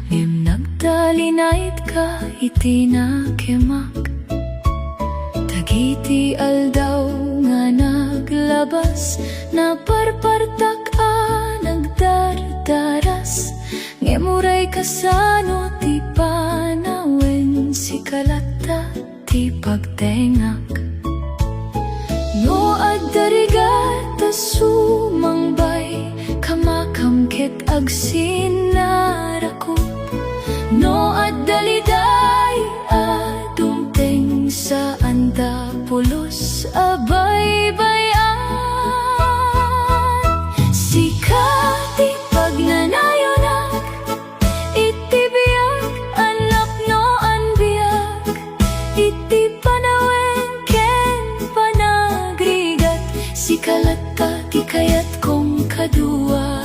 ngem nagdalinayt ka iti nakemak. Dagiti aldaw nga naglabas, naparpartak a nagdardaras, ngem uray kasano ti panawen, si kalata ti pagtengak. No agdarigata sumangbay, kamakamket agsinarakup. No agdaliday adumteng sa Antapulos abay-bayan. Sikati pagnanayonak, iti biyag anak no anbiyag, iti panawen ken panagrigat, sikalata ti kayat kong kadua.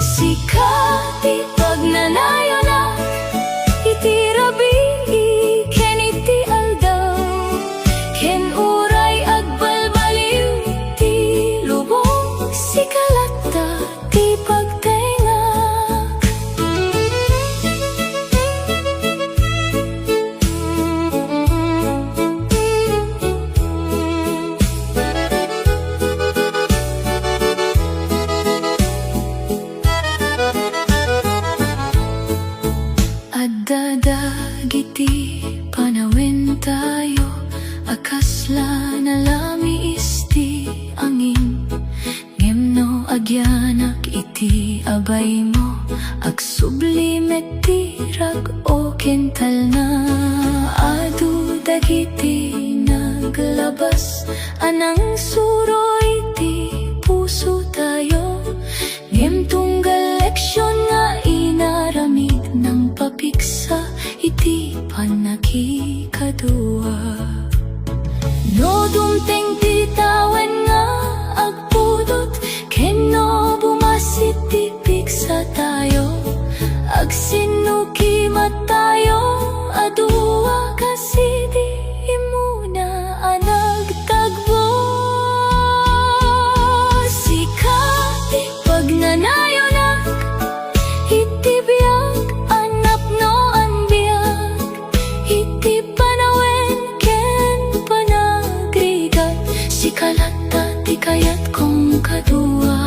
Sikati pagnanayonak, iti rabi ken iti aldaw, ken uray agbalbaliw ti lubong, sikalata ti pagtengak. Adadagiti panawen tayo, akasla na lami isti angin, ngem no agyanak iti abay mo, agsublimet ti rag o kental na. Adu dagiti naglabas, anang suroy ti puso tayo, ngem tunggal leksyon nga inaramid ng papiksa iti panakikadua. No dumteng ti tawen nga agpudot, ken no bumasit ti piksa tayo, agsinukimat tayo, adua kasidi imuna anagtagbo. Sikati pagnanayonak, iti biyag anak no anbiyag, iti panawen ken panagrigat, sikalata ti kayat kong kadua.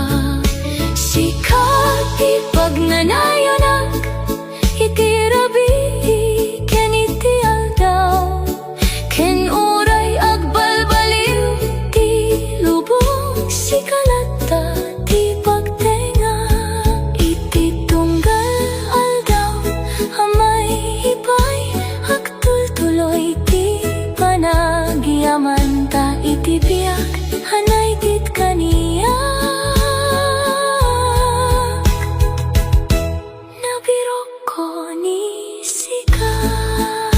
Sikati pagnanayonak, iti rabi ken iti aldaw, ken uray agbalbaliw ti lubong, sikalata ti pagtengak. Iti tunggal aldaw amay hipay, agtultuloy ti panagyaman ta, iti biyak hanay tit kaniyak. Nabirok ko ni sikat.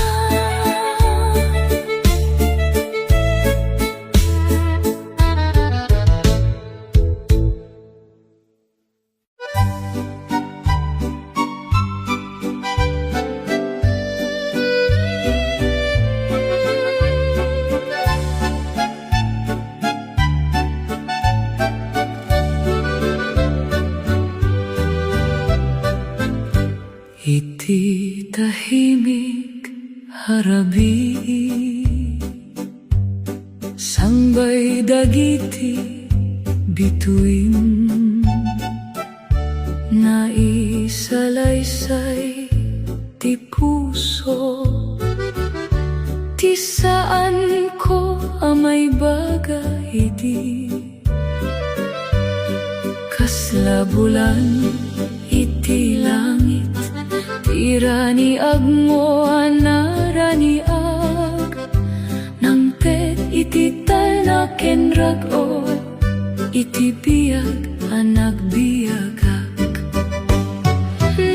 Iti tahimik harabi, sangbay dagiti bituin, naisalaysay ti puso, ti saan ko amay bagay di, kasla bulan iti langit, tirani agmo anarani ag, nang ted iti talnaken rago, iti biyag anagbiagak.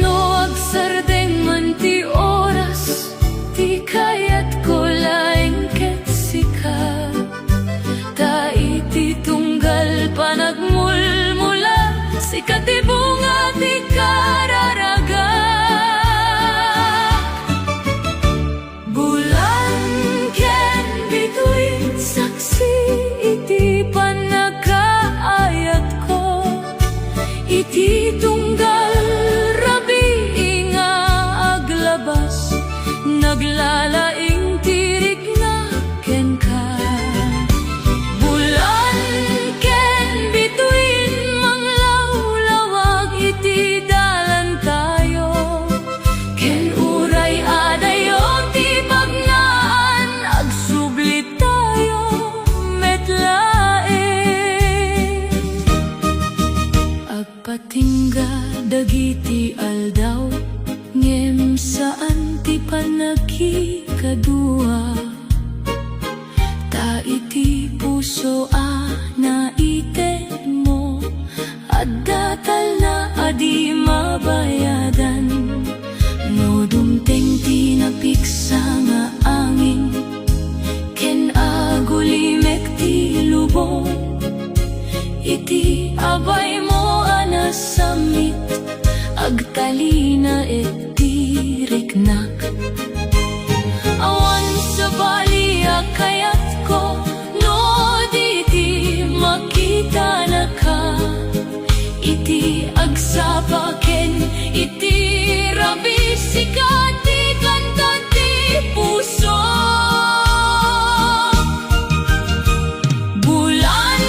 No agsardeng man ti oras, ti kayat ko laeng ket sika, ta iti tunggal panagmulmula, sikat ti bunga ti kararaga. Bulan ken bituin saksi iti panakaayat ko, iti tunggal rabi nga saan ti panagkikadua, ta iti puso naiten mo, at datal na adi mabayadan. No dumteng ti napiksa nga angin, ken agulimek ti lubong, iti abay mo anasamit, agtalina iti riknak. Awan sa baliya kayat ko, no di ti makita na ka, iti agsapa ken iti rabi sikat ti kanta ti puso. Bulan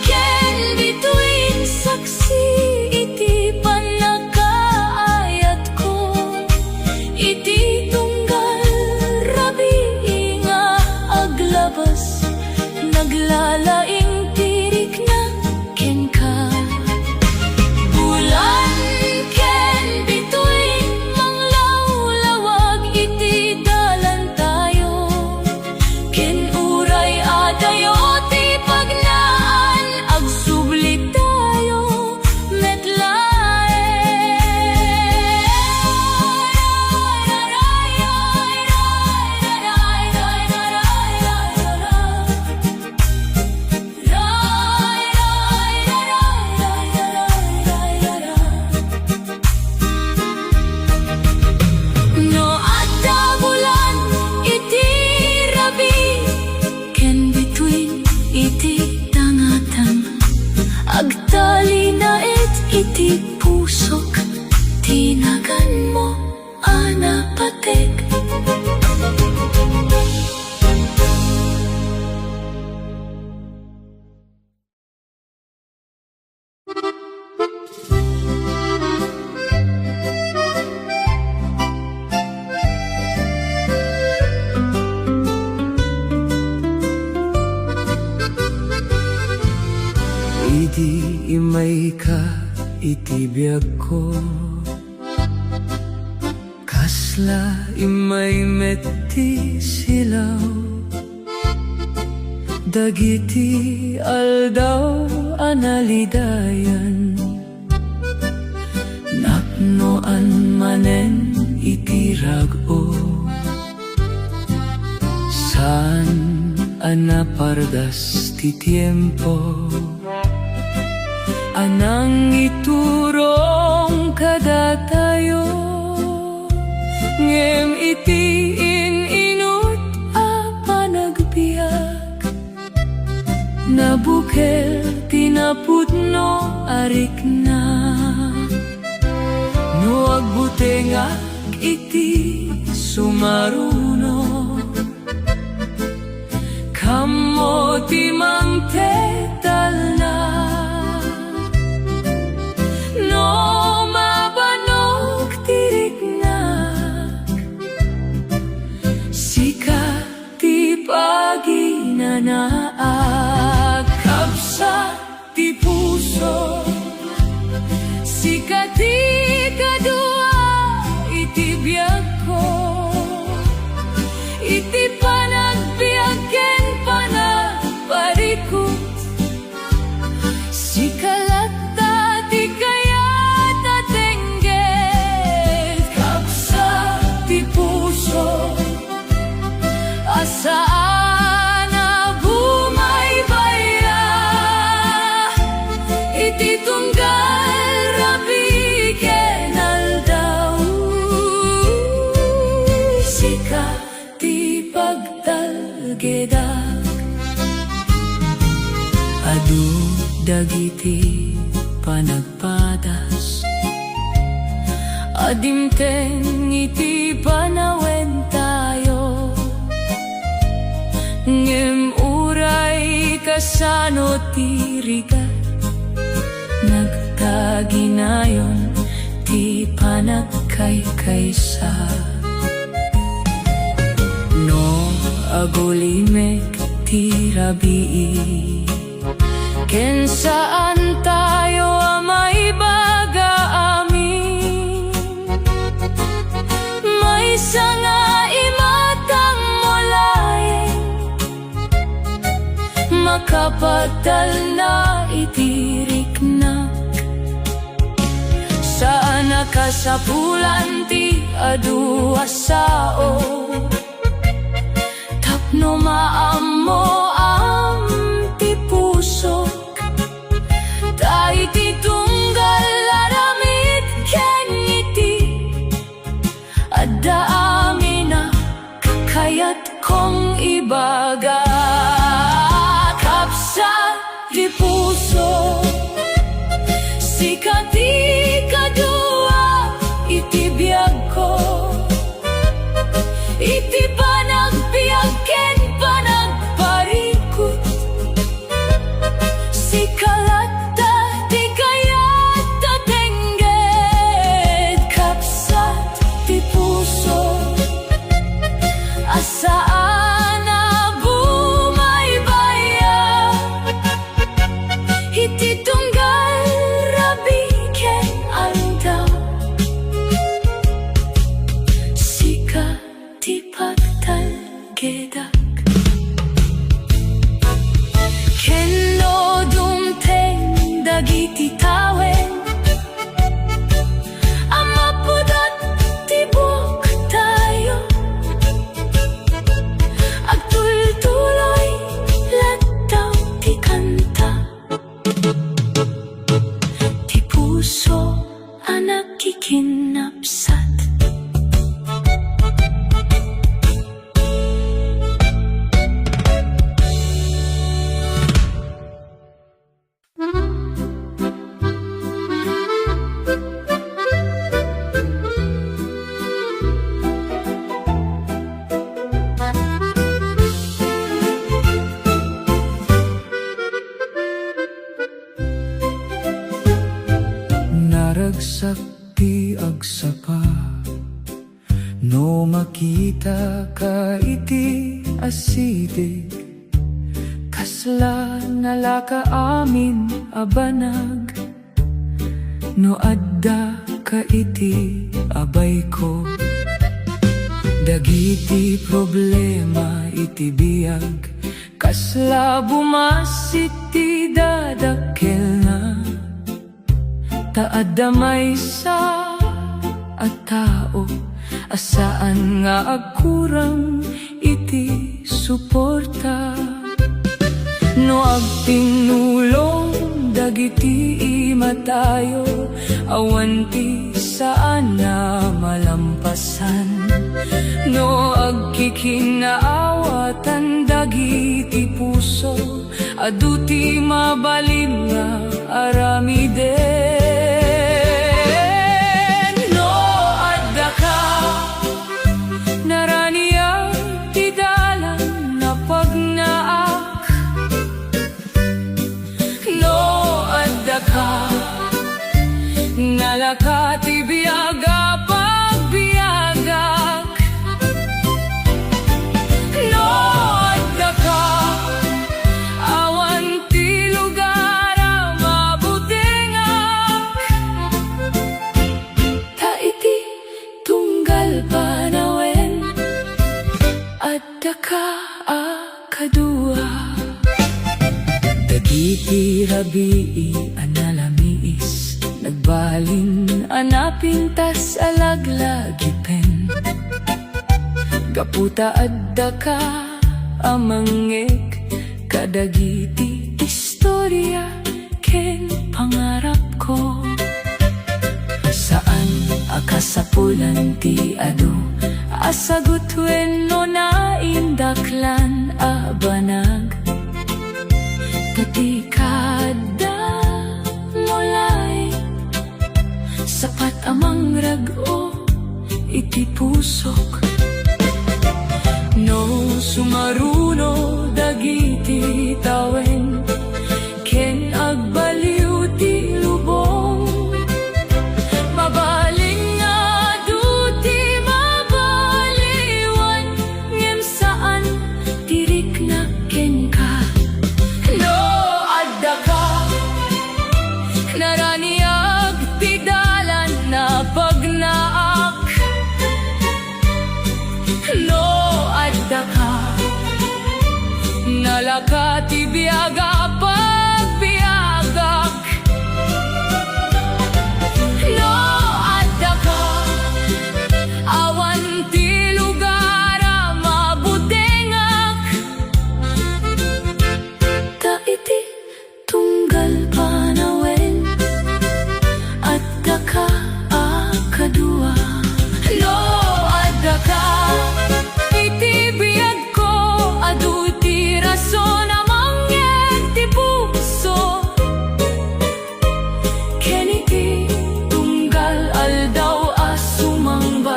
ken bituin saksi iti panakaayat ko, iti tunggal rabi nga aglabas, naglalaing tirik na ken ka. Bulan ken bituin manglawlawag iti dalan tayo, ken uray adayo ti pagnaan, agsubli tayo metlae. No adda bulan iti rabi, ken bituin iti tangatan, agtalina iti pusok, tinagan mo anapatek. Idi imay ka iti biyag ko, kasla imay metti silaw, dagiti aldaw analidayan, napnoan manen iti rag-o, saan anapardas ti tiempo, anang iturong kada tayo, ngem iti inut a panagbiag, nabukel tinapudno arik na, no agbutengak iti sumaruno, kamo ti mangtetal na. No mabanog tiriknak, sikat ti paginanaak, kapsa ti puso, sikat ti kadua iti biyag ko, iti panagbiag ken panagparikot, sikalat ti kayat atengget, kapsa ti puso, asaan na bumaybaya, iti tunggal rabi ken aldaw, sika ti pagtalgedak, adu dagiti panagpadas, adimteng iti panawen tayo, ngem uray kasano ti rigat, nagkaginayon ti panagkaykaysa. No agulimek ti rabii, ken saan tayo may baga amin, kapatal na itirik na. Saan nakasapulan ti adu asao, tapno maamo ang ti puso, ta iti tunggal aramid ken iti adda amin na kakayat kong ibaga. Kapsa ti puso, sikat ti kadua iti biyag ko, iti panagbiag ken panagparikot, sikalatta ti kayat tatengget. Kapsat ti puso, asaan na bumaybaya, iti tunggal rabi ken andaw, sika ti pagtalgedak. Kenno dumteng dagiti tawen, amapudat ti buok tayo, agtultuloy lataw ti kanta. Ti puso anak kikinapsat, naragsak ti agsapa, no makita ka iti asidig, kasla nalaka amin abanag, no adda ka iti abay ko. Dagiti problema iti biyag, kasla bumasit ti dadakkel na, taadda maysa at tao, asaan nga agkurang iti suporta. No agtinulong dagiti imatayo, awan ti saan na malampasan. No agkikinaawatan dagiti puso, adu ti mabalim nga aramiden. No adda ka naraniag ti dalan na pagnaak, no adda ka nalaka ti biyaga pagbiagak, no adda ka awan ti lugar a mabutengak, ta iti tunggal panawen adda ka a kadua. Dagiti rabii analamiis, nagbalin anapin tas alaglagi-pen, gaputa adda ka amangeg, kadagiti istorya ken pangarap ko. Saan akasapulan ti adu asagot wenno na indaklan a banag, tati kada mulay sapat amang rag-o iti pusok. No sumaruno dagiti tawen, ken agbaliw ti lubong, mabaling nga duti mabaliwan, ngem saan tirik na ken ka. No adda ka naraniag ti dalan na pagnaak, no adda ka nalaka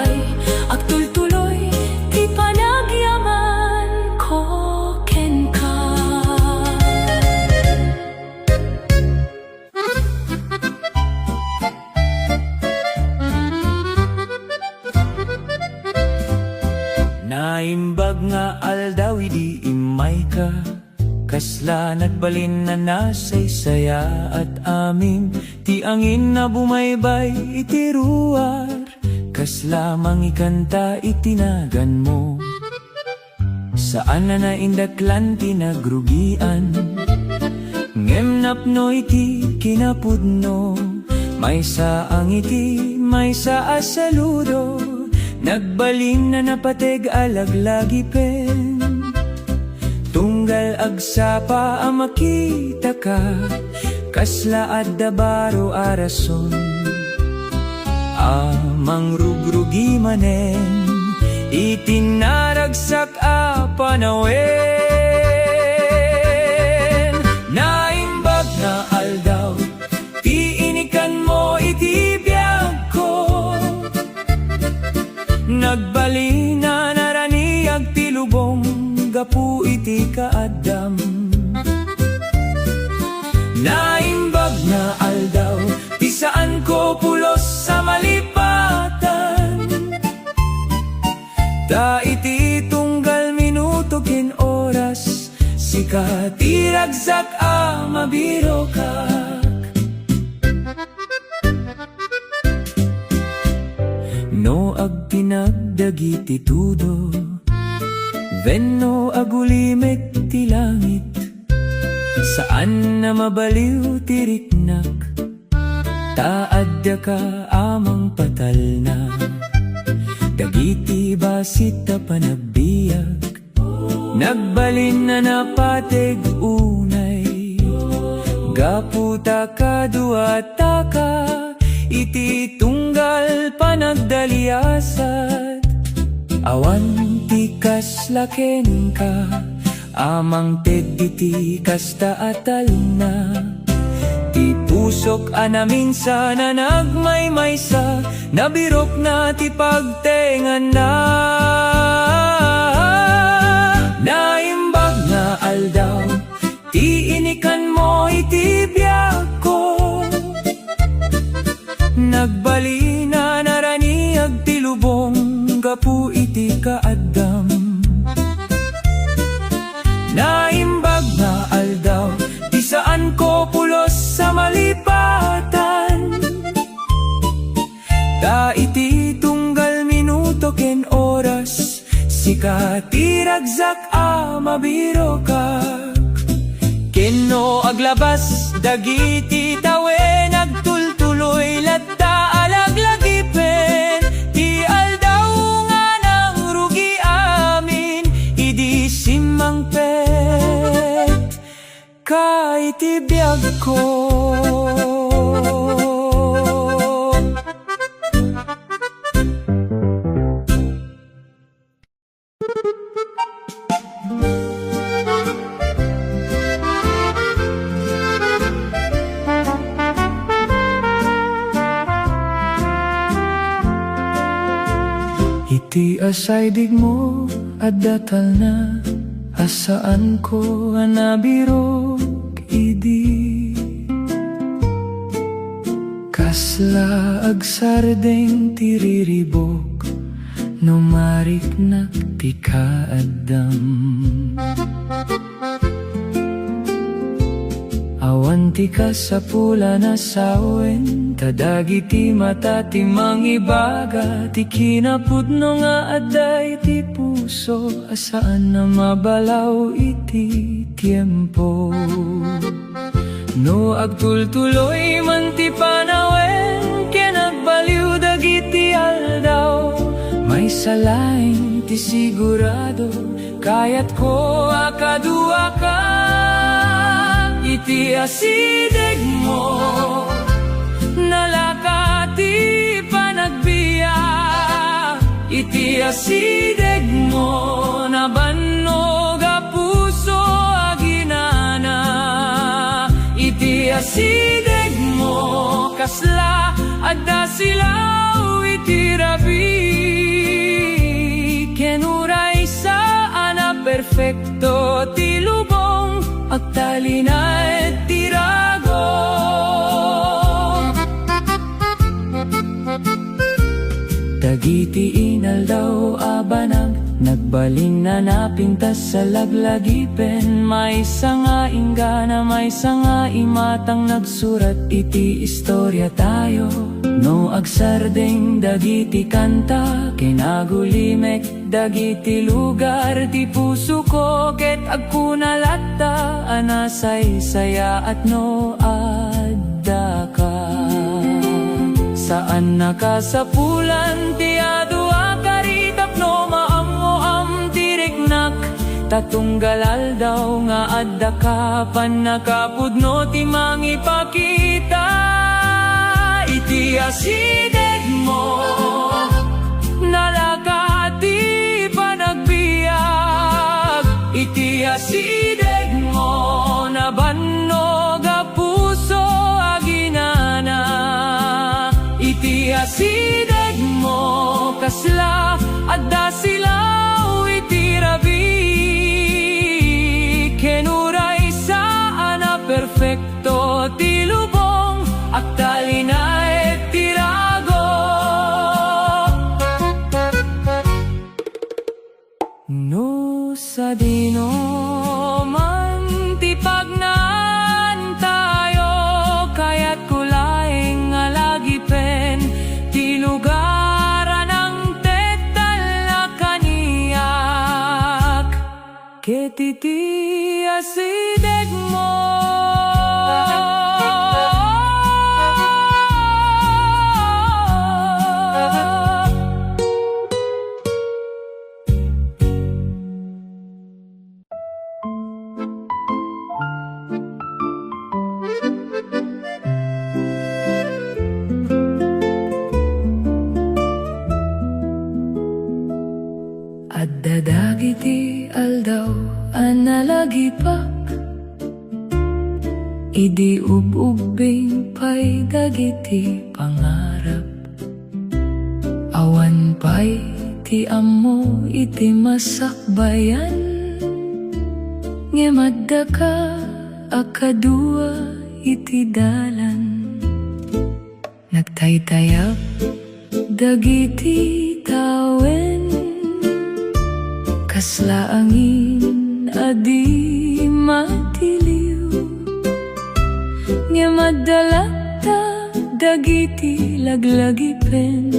buhay, agtultuloy, ti panagyaman ko ken ka. Naimbag nga aldaw idi imay ka, kasla nagbalin na nasaysaya at amin, ti angin na bumaybay iti ruwar, kasla mangikanta itinagan mo. Saan na naindaklan ti nagrugian, ngem napno iti kinapudno, may saang iti, may sa asaludo, nagbalin na napateg alaglagi pen. Tunggal agsapa ang makita ka, kasla at dabaro arason. Amang rugrugi manen, itinaragsak a panawen. Naimbag na aldaw, ti inikan mo iti biyag ko. Nagbalin na naraniag ti lubong, gapu iti kaadam. Naimbag na aldaw, ti saan ko pulos sa malipatan. Ta iti tunggal minuto kin oras, sika ti ragsak a mabiro kak. No agpinagdagi ti tudo, venno agulimet ti langit, saan na mabaliw ti riknak, taadda ka amang patal na, dagiti basit ta panagbiag, nagbalin na napateg unay, gaputa ka duata ka, iti tunggal panagdaliasat. Awan ti kaslaken ka, amang tediti kasta atal na. Ti pusok anamin sana nagmaymaysa, nabirok na ti pagtengan na. Naimbag na aldaw, ti inikan mo iti biyag ko. Nagbali na naraniag ti lubong, gapu iti kaadam. Naimbag na aldaw, ti saan ko pulos sa malipatan. Ta iti tunggal minuto ken oras, sika ti ragsak a mabiro kak. Kenno aglabas dagiti tawe, nagtultuloy latta alaglagipen, ti aldaw nga nang rugi amin, idi simang pet kay ti biyag ko. Iti asay dig mo at datal na, asaan ko anabirok idi. Kasla agsardeng tiriribok, numarik na ti kaadam. Awan ti ka sa pula na sawen, tadagiti mata ti mangibaga, ti kinapudno nga aday ti puso, asaan na mabalaw iti tiempo. No agtultuloy man ti panawen, ken agbaliw dagiti aldaw, may salain ti sigurado, kayat ko akadua ka. Iti asideg mo, nalakati panagbiya. Iti asideg mo, nabannog a puso aginana. Iti asideg mo, kasla adda silaw iti rabi. Kenuray saan perfecto ti lubong agtalina et tirago. Dagiti inaldaw abanag nagbaling na napintas sa laglagipen. May sanga ingana, may sanga imatang nagsurat iti istorya tayo. No agsardeng dagiti kanta, kinagulimek dagiti lugar ti puso ko. Ket agkunalatta anasay saya at no adda ka. Saan nakasapulan ti adua karitap no maammo am tiriknak. Tatunggal aldaw nga adda ka pan nakapudno ti mangipakita. Iti asideg mo nalakati panagbiag. Iti asideg mo nabannog a puso aginana. Iti asideg mo kasla adda silaw iti rabi. Kenuray saan perfecto ti lubong agtalina et tirago. No sa dino man ti pagnaan tayo, kaya't kulaing alagipen ti lugaran ng tetal na kaniyak. Ketiti asideg mo adda dagiti aldaw analagipak. Idi ububing pay dagiti pangarap. Awan pay ti ammo iti masakbayan. Ngemadda ka akadua iti dalan. Nagtaytayap dagiti tawen. Kasla angin adi matiliw. Nga madalata dagiti laglagipen.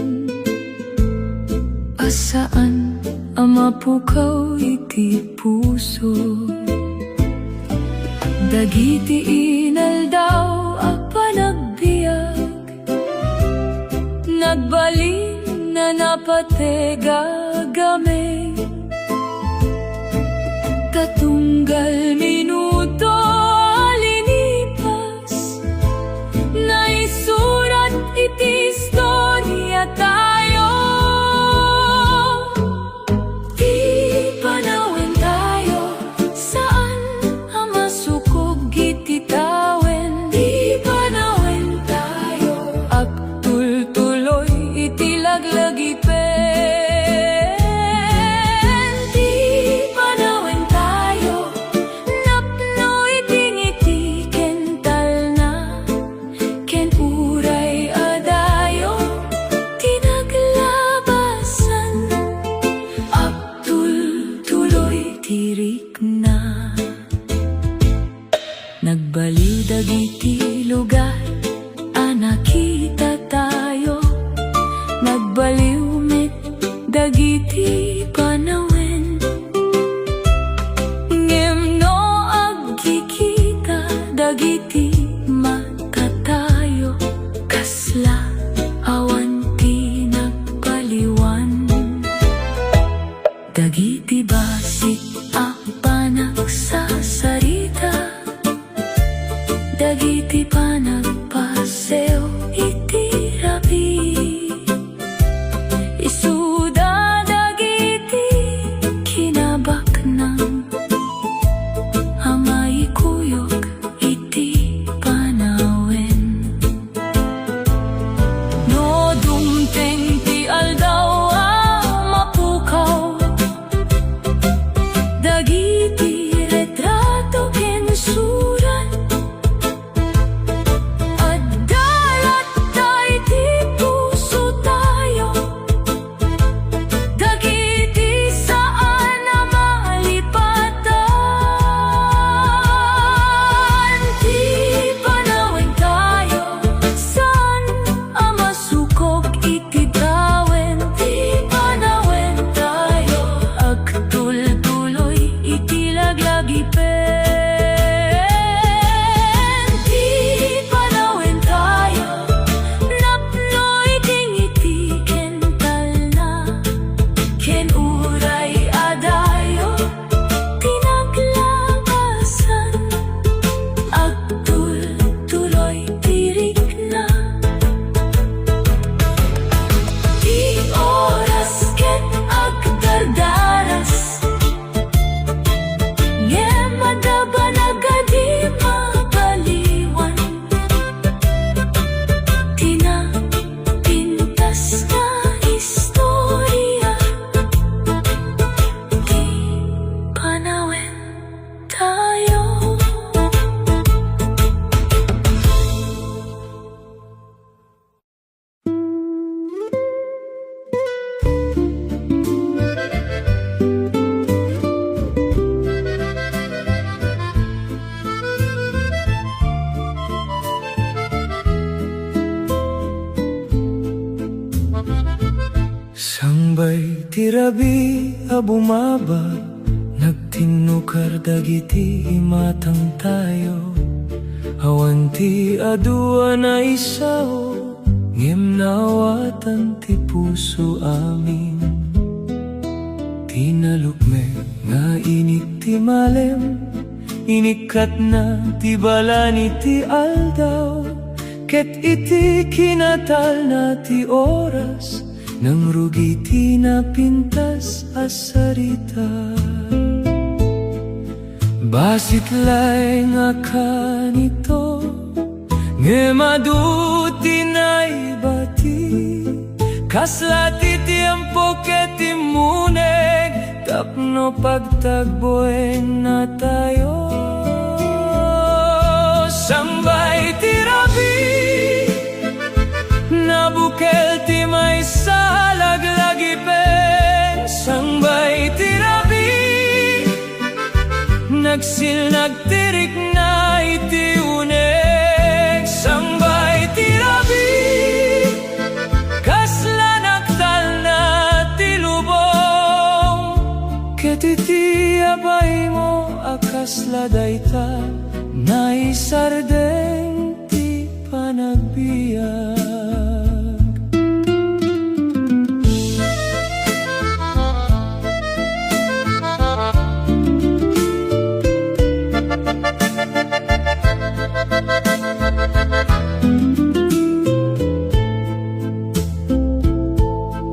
Asaan amapukaw iti puso. Dagiti inaldaw a panagbiag. Nagbalin na napatega gamay. Katunggal minuto alinipas. Naisurat iti istorya tayo. Di panawen tayo. Saan ang masukog iti tawen. Di panawen tayo. Agtul-tuloy iti laglagipen. Nagbaliw dagiti lugar, nakita tayo. Nagbaliw met dagiti panawen. Ngem no agkikita dagiti mata tayo. Kasla awan ti nagpaliwan. Dagiti basit ang panagsasarita. Dagiti panagpaseo iti rabi. Isuda dagiti kinabak ng amay kuyog iti panawen. Sambay tirabi a bumaba, nagtinukar dagiti matang tayo. Awanti adua na isao, ngem nawatan ti puso amin. Tinalukme nga init ti malem, inikat na ti balani ti aldaw. Ket iti kinatal na ti oras, nang rugi ti napintas asarita. Basit lay nga kanito, nge maduti na ibati. Kaslati tiempo ket imuneg, tapno pagtagboen na tayo. Sambay tirabi, nabukel ti may salaglagipen. Sambay tirabi, nagtirik na iti uneg. Sambay tirabi, kasla naktal na ti lubong. Ket iti abay mo akasla dayta, naisardeng ti panagbiag.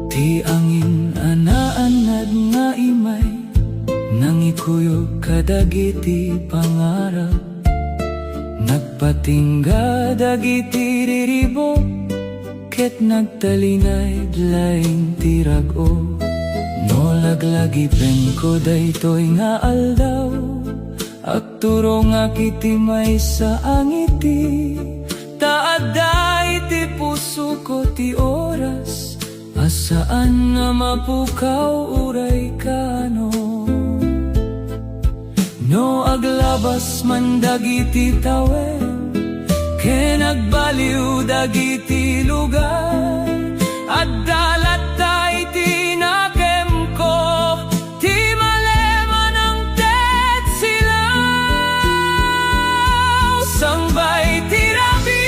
Ti angin anaanad nga imay, nangikuyog kadagiti pangarap. Nagpatingga dagiti riribo, ket nagtalinay laing tirago. No laglagipen ko daytoy nga aldaw, agturo nga kiti may sa angiti. Taadda iti puso ko ti oras, asaan na mapukaw uray kano. No aglabas man dagiti tawen, ken nagbaliw dagiti lugar. At dalat iti nakem ko, ti maleman ang tet silaw. Sambay tirabi,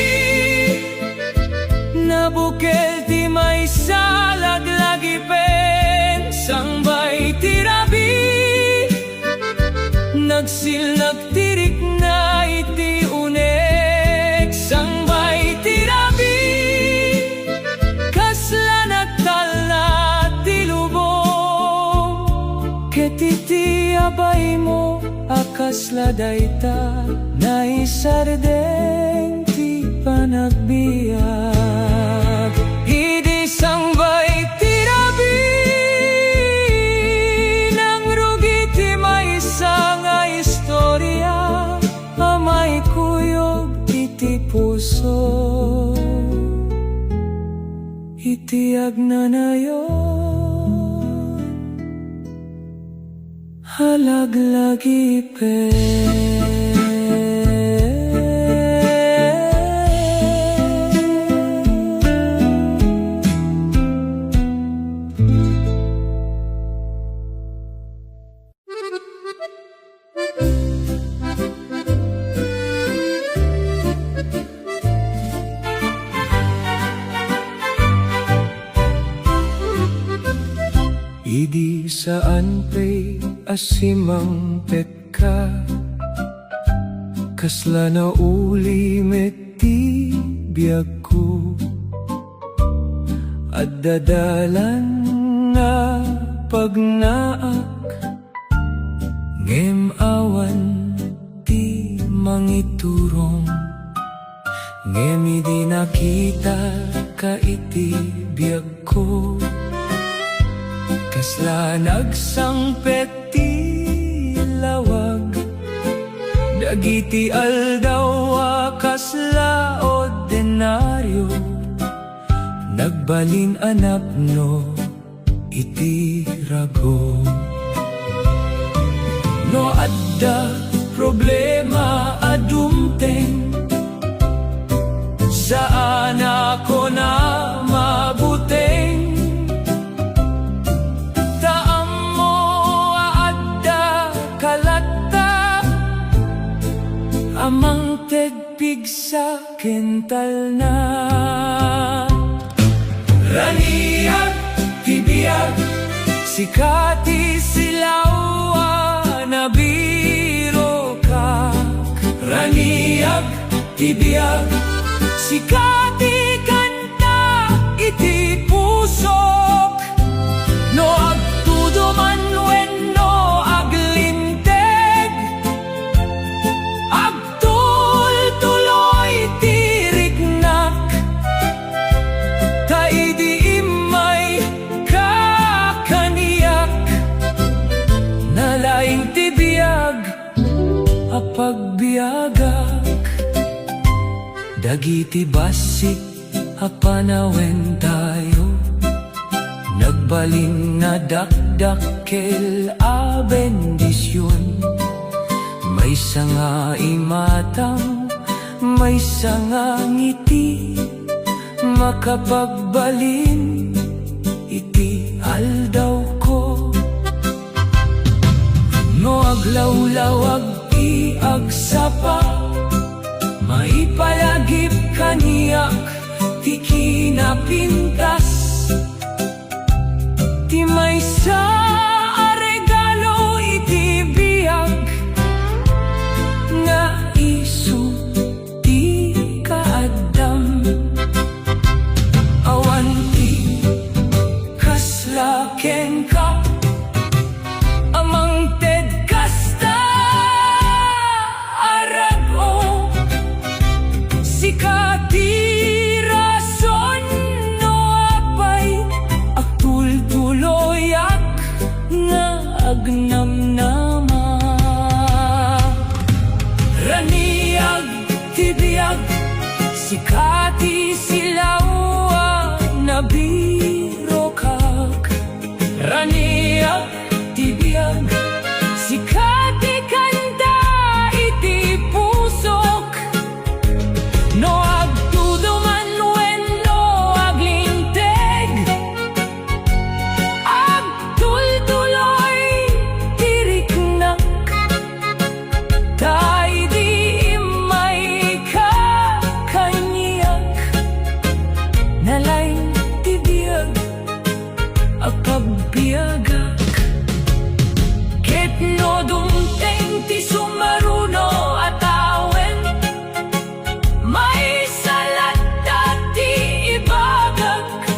nabukel ti may salaglagipen. Sambay tirabi, nagtirik na iti uneg. Sambay tirabi, kasla naktal na ti lubong. Ket iti abay mo akasla dayta, naisardeng ti panagbiag. Idi sambay tirabi, nang rugi ti may nga istorya, amay kuyog iti puso. Itiag na nayon, halaglagipen. Idi saan pa'y asimang petka, kasla na ulimet ti biyag ko. At dadalan nga pagnaak, ngem awan ti mangiturong. Ngem idi nakita ka iti biyag ko, kasla nagsangpet ti lawag. Dagiti aldaw kasla ordinaryo, nagbalin anapno iti rago. No adda problema adumteng, saan ako na mabuteng. amang tedpig sa kental na. Raniag, tibiyag, sikati silaw nabiro ka. Raniag, tibiyag, sikati kanta iti pusok. No agtudo man wenno aglinteg, agtul-tuloy tiriknak, taidi imay kakaniyak, nalaing tibiyag apagbiagak. Dagiti basik apanawen tayo, nagbaling na dakdakel a bendisyon. May sanga imatang, may sanga ngiti, makapagbalin iti aldaw ko. No aglawlawag agsapa, maipalagip kaniyak ti kinapintas, ti maysa a regalo iti biyag, nga isu ti kaadam. Awan ti kaslaken ka, amang ted kasta arago, sikati rason no apay, agtul-tuloyak nga agnamnama. Raniag, tibiyag, sikati silaw nabiro kak. Raniag, tibiyag, sikati kanta iti pusok. No agtudo man wenno aglinteg, agtul-tuloy tiriknak, taidi imay kakaniyak, nalaing tibiyag apagbiagak. Ket no dumteng ti sumaruno atawen, may salat ti ibagak,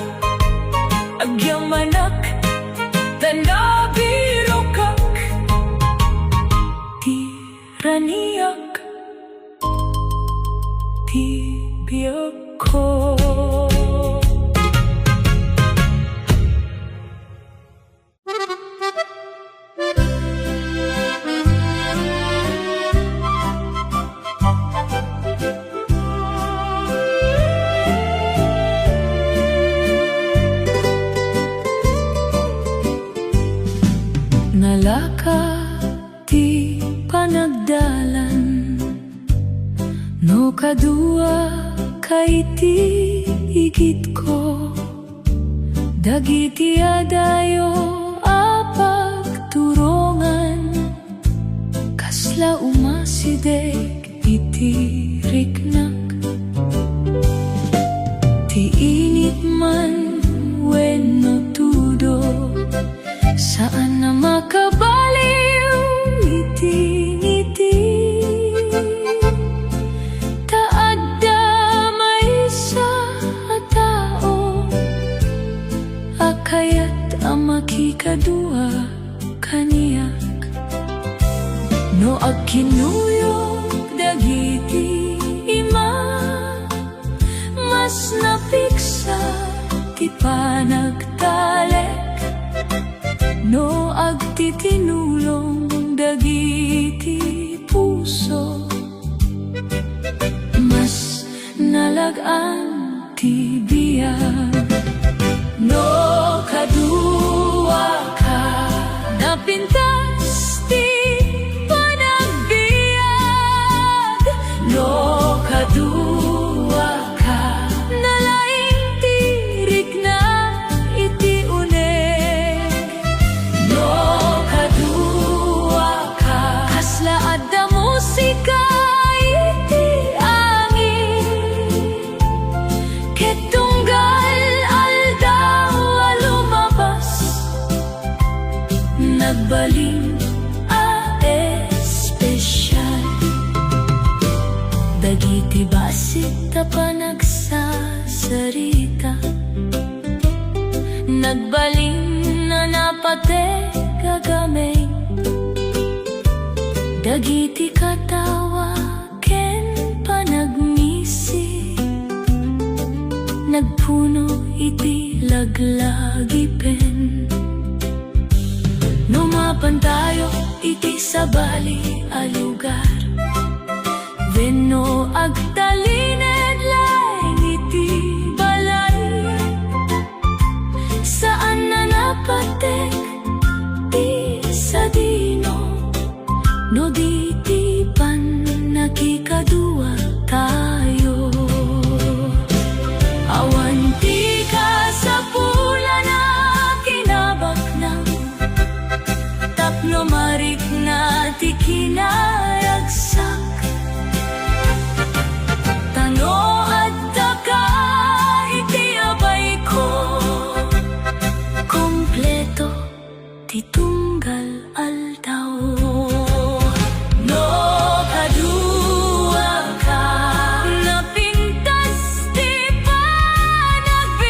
agyamanak tanabiro kak, ti raniak, ti biyag ko. Nalaka ti panagdalan, no kadua kay ti igit ko, dagiti adayo apagturongan, kasla umasideg iti riknak, ti init man wenno tudo, saan na makabaliw iti ngiti, taadda may sa tao, akayat ang makikadua kaniyak. No agkinuyok dagiti ima, mas napiksa ti panagtalek. No agtitinulong dagiti puso, mas nalagaan ti biyag. No kadua ka, napintas ti panagbiag. No kadua ka, nalaing tirik na iti uneg. No kadua ka, kasla adda musika nagbaling a espesyal. Dagiti basit ta pa nagsasarita, nagbaling na napate gagamay. Dagiti katawa ken panagmisi, nagpuno iti laglagipen. Numapan tayo iti sabali a lugar, venno agtalined laeng iti balay. Saan na napatek ti sadino, no di ti pan nakikadua tayo. Awan ti ka sa pula na kinabak ng tapno marik na ti kinayagsak. Tano at taka iti abay ko, kompleto ti tunggal aldaw. No kadua ka, napintas ti panagbiag.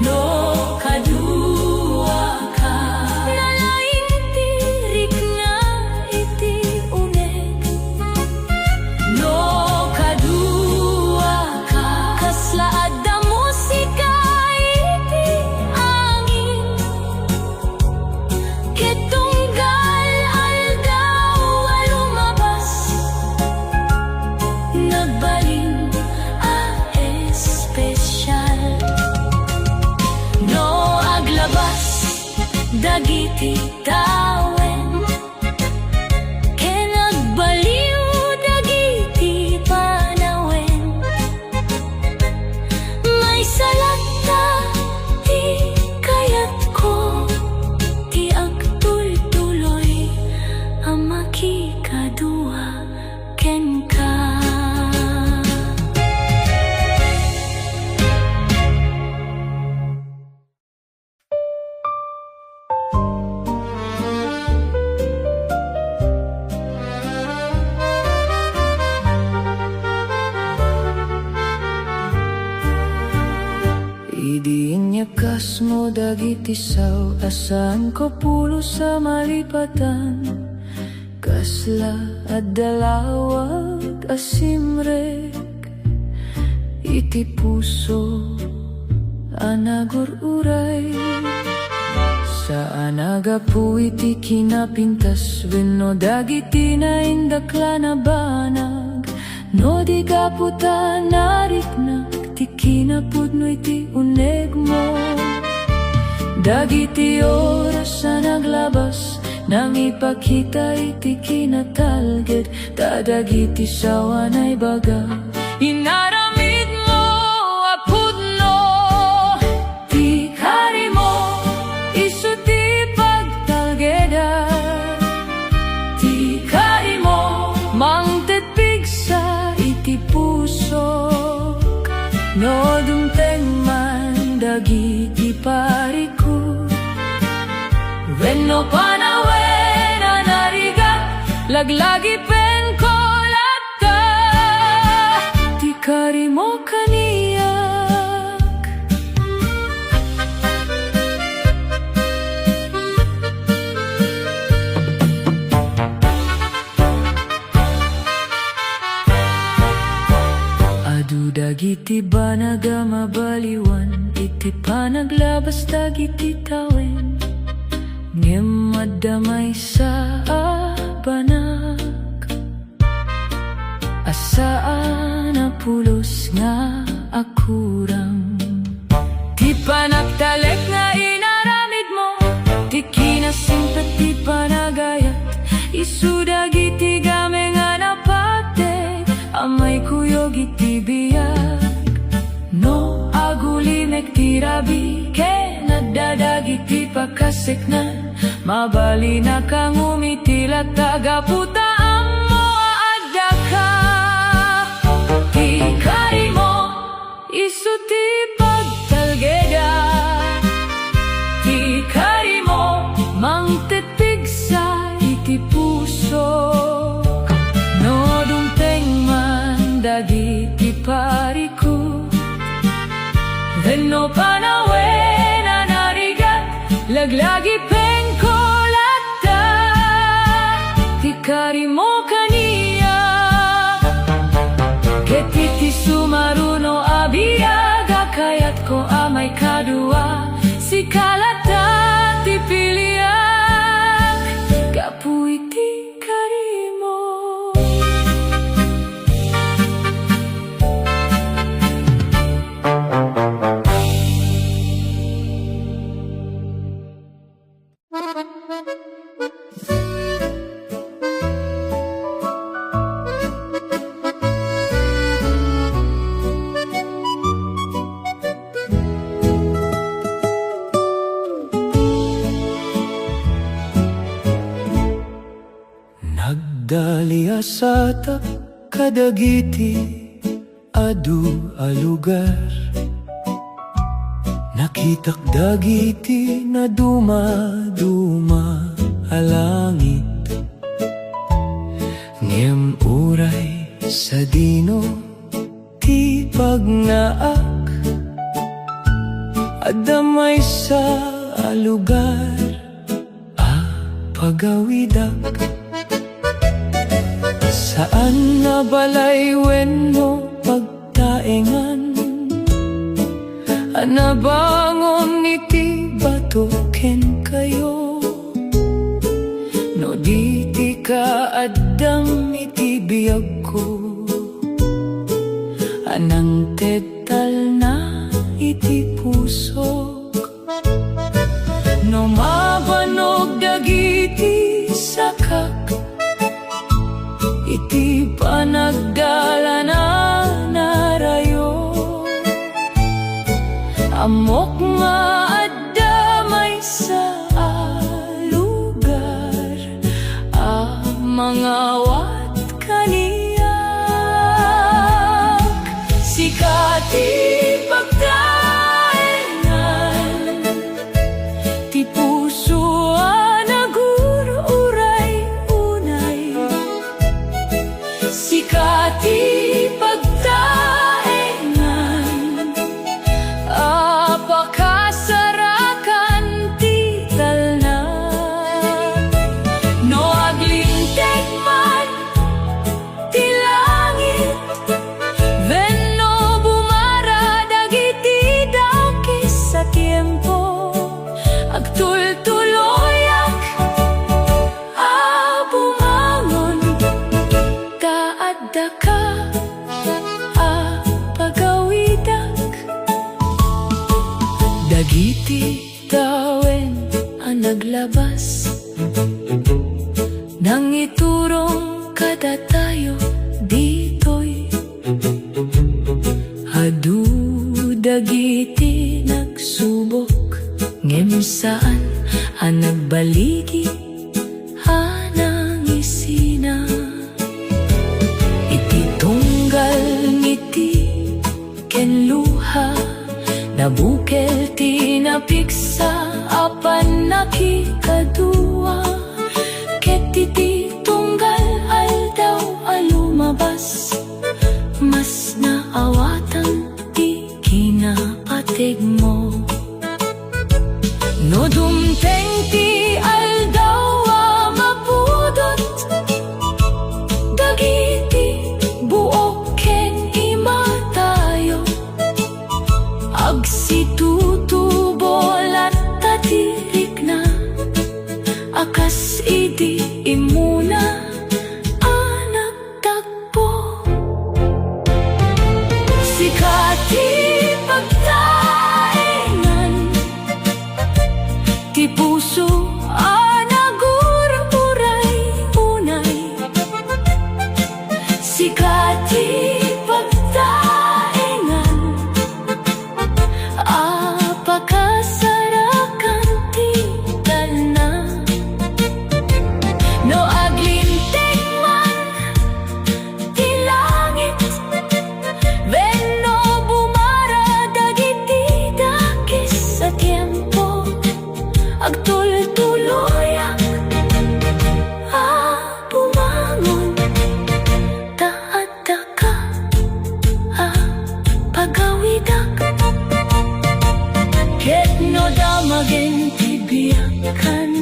No kadua ka, nalaing tirik na iti uneg. No kadua ka, kaslaad da musika iti angin. Ketunggal aldaw a lumabas, nagbaling a espesyal. No aglabas dagiti tawen, ken nagbaliw dagiti panawen. May salata ti kayat ko, ti agtultuloy ang makikadua ken ka. Idinyakas mo dagiti saw, asan ko pulo sa malipatan. Kasla at dalawag asimrek, iti puso anagururay. Saan agapu iti kinapintas, wenno dagiti na indakla na banag. No di kaputa nariknak, ti kinapudno iti uneg mo. Dagiti oras na naglabas, nang ipakita iti kinatalged. Dadagiti sawan ay baga, inaramid mo apudno. Ti kari mo, isu ti pagtalgeda. Ti kari mo, mangted pigsa iti puso. No dumteng man dagiti pariku, wenno panawen na narigat, laglagi pen ko latta. Ti kari mo kaniyak. Adu dagiti banaga mabaliwan, iti panaglabas dagiti tawen. Ngem madamay sa abanag, asaan na pulos nga akurang. Ti panagtalek nga inaramid mo, ti kinasimpet ti panagayat. Isudagiti game nga napate, amay kuyog iti biyak. No agulimek ti rabi, ken nadadagiti pakaseknan. Mabali na kang umitila, tagaputaan mo adda ka. Ti kari mo, isu ti pagtalgeda. Ti kari mo, pusok. No dumteng man dagiti pariku, venno panawe na narigat, laglagi pengkolata, tikari mo kaniya, ketiti sumaruno abiyaga, kayat ko amay kadua, si kalata ti piliak, kapuy ti karimo. Nagdalia sa kadagiti adu a lugar, nakitak dagiti na duma-duma a langit. Ngem uray sa dino ti pagnaak, adamay sa lugar a pagawidak. Saan na balay wenno pagtaengan, anabangon iti bato ken kayo, no di ti kaadam iti biyag ko, anang tetal na iti pusok. No mabanog dagiti sakak, iti panagdala na narayo, amok nga addamay sa lugar, mga wat kaniyak, sikati pagtaengan, ti puso sikati pagtaengan, apakasarakan ti talna. No aglintek man ti langit, venno bumara dagiti dakis sa tiempo, agtultuloyak daka a pagawidak, dagiti tawen a naglabas, nang iturong kada tayo ditoy, adu dagiti nagsubok, ngem saan a nagbaligi anangisina. Ngiti ken luha, nabukel ti napiksa, apan nakikadua, ket iti tunggal aldaw alumabas, mas naawatan ti kinapatig mo. No dumteng ti aldaw mapudot, dagiti buok agsitutubol at tatirik na, akas idi imuna anak takbo. Sikati pagtaengan, ti puso anagur-uray unay, sikati apakasarakan ti talna. No aglintek man ti langit, venno bumara dagiti dakis sa tiempo, agtultuloyak kan